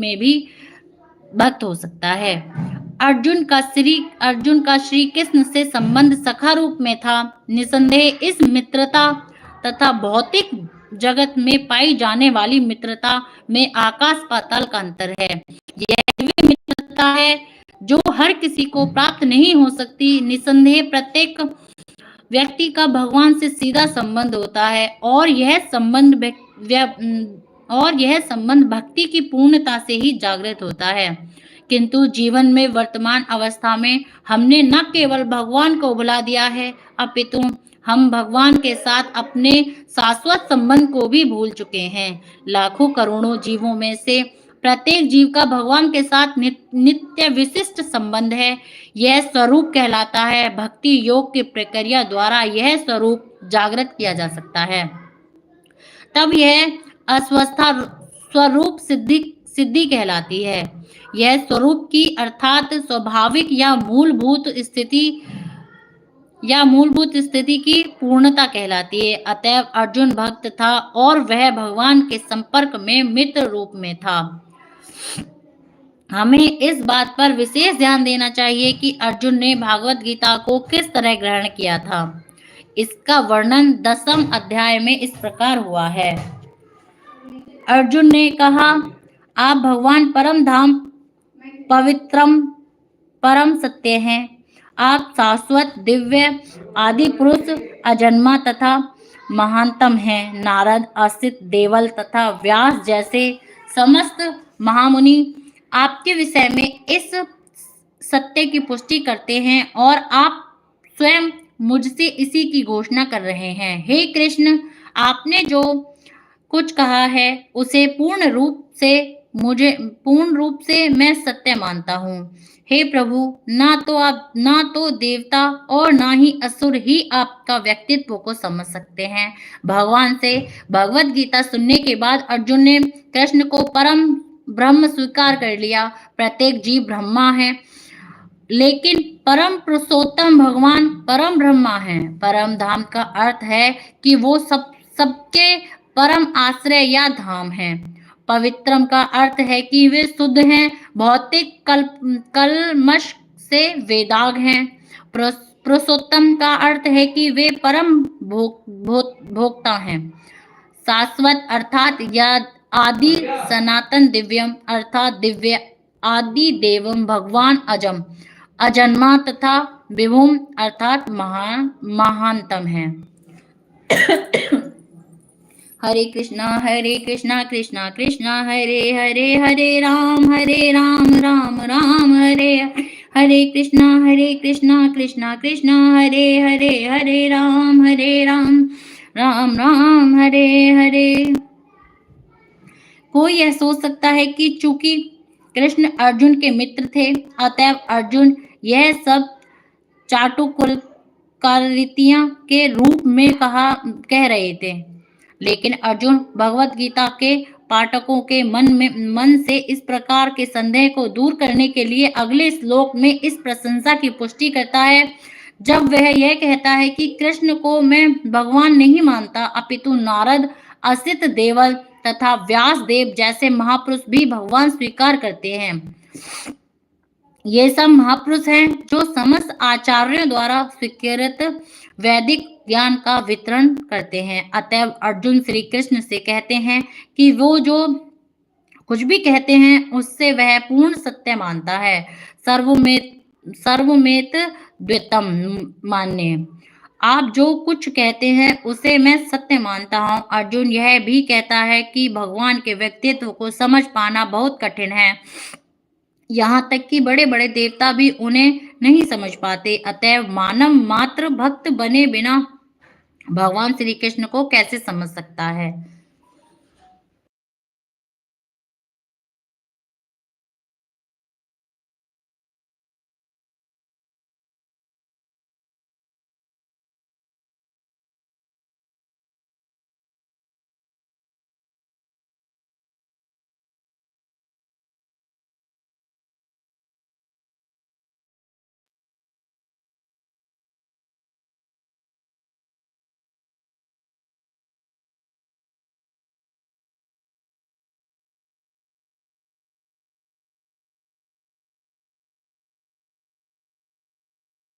में भी भक्त हो सकता है। अर्जुन का श्री कृष्ण से संबंध सखा रूप में था। निसंदेह इस मित्रता तथा भौतिक जगत में पाई जाने वाली मित्रता में आकाश पाताल का अंतर है। यह भी मित्रता है जो हर किसी को प्राप्त नहीं हो सकती। निसंदेह प्रत्येक व्यक्ति का भगवान से सीधा संबंध होता है और यह संबंध भक्ति की पूर्णता से ही जागृत होता है। किंतु जीवन में वर्तमान अवस्था में हमने न केवल भगवान को भुला दिया है, अपितु हम भगवान के साथ अपने शाश्वत संबंध को भी भूल चुके हैं। लाखों करोड़ों जीवों में से प्रत्येक जीव का भगवान के साथ नित्य विशिष्ट संबंध है। यह स्वरूप कहलाता है। भक्ति योग की प्रक्रिया द्वारा यह स्वरूप जागृत किया जा सकता है। तब यह अस्वस्था स्वरूप सिद्धि कहलाती है। यह स्वरूप की अर्थात स्वाभाविक या मूलभूत स्थिति की पूर्णता कहलाती है। अतएव अर्जुन भक्त था और वह भगवान के संपर्क में मित्र रूप में था। हमें इस बात पर विशेष ध्यान देना चाहिए कि अर्जुन ने भागवत गीता को किस तरह ग्रहण किया था। इसका वर्णन 10वें अध्याय में इस प्रकार हुआ है। अर्जुन ने कहा, आप भगवान परम धाम पवित्रम परम सत्य हैं। आप शाश्वत दिव्य आदि पुरुष अजन्मा तथा महानतम हैं। नारद, असित, देवल तथा व्यास जैसे समस्त महामुनि आपके विषय में इस सत्य की पुष्टि करते हैं और आप स्वयं मुझसे इसी की घोषणा कर रहे हैं। हे कृष्ण, आपने जो कुछ कहा है उसे पूर्ण रूप से मैं सत्य मानता हूँ। हे प्रभु, ना तो देवता और ना ही असुर ही आपका व्यक्तित्व को समझ सकते हैं। भगवान से भगवत गीता सुनने के बाद अर्जुन ने कृष्ण को परम ब्रह्म स्वीकार कर लिया। प्रत्येक जीव ब्रह्मा है, लेकिन परम पुरुषोत्तम भगवान परम ब्रह्मा है। परम धाम का अर्थ है कि वो सबके परम आश्रय या धाम है। पवित्रम का अर्थ है कि वे शुद्ध हैं, भौतिक कलमश से वेदाग हैं। पुरुषोत्तम का अर्थ है कि वे परम भोक्ता हैं। शाश्वत अर्थात या आदि, सनातन, दिव्यम अर्थात दिव्य, आदि देवम भगवान अजम अजन्मा तथा विभुम अर्थात महानतम है। हरे कृष्णा कृष्णा कृष्णा हरे हरे, हरे राम राम राम हरे हरे कृष्णा कृष्णा कृष्णा हरे हरे, हरे राम राम राम हरे हरे। कोई यह सोच सकता है कि चूंकि कृष्ण अर्जुन के मित्र थे, अतएव अर्जुन यह सब चाटुकारितियां के रूप में कह रहे थे। लेकिन अर्जुन भगवत गीता के पाठकों के मन से इस प्रकार के संदेह को दूर करने के लिए अगले श्लोक में इस प्रशंसा की पुष्टि करता है, जब वह यह कहता है कि कृष्ण को मैं भगवान नहीं मानता, अपितु नारद, असित, देवल तथा व्यास देव जैसे महापुरुष भी भगवान स्वीकार करते हैं। ये सब महापुरुष हैं जो समस्त आचार्यों द्वारा स्वीकृत वैदिक ज्ञान का वितरण करते हैं। अतएव अर्जुन श्री कृष्ण से कहते हैं कि वो जो कुछ भी कहते हैं उससे वह पूर्ण सत्य मानता है। सर्वमेत द्वितम मान्य, आप जो कुछ कहते हैं उसे मैं सत्य मानता हूँ। अर्जुन यह भी कहता है कि भगवान के व्यक्तित्व को समझ पाना बहुत कठिन है, यहाँ तक कि बड़े बड़े देवता भी उन्हें नहीं समझ पाते। अतएव मानव मात्र भक्त बने बिना भगवान श्री कृष्ण को कैसे समझ सकता है।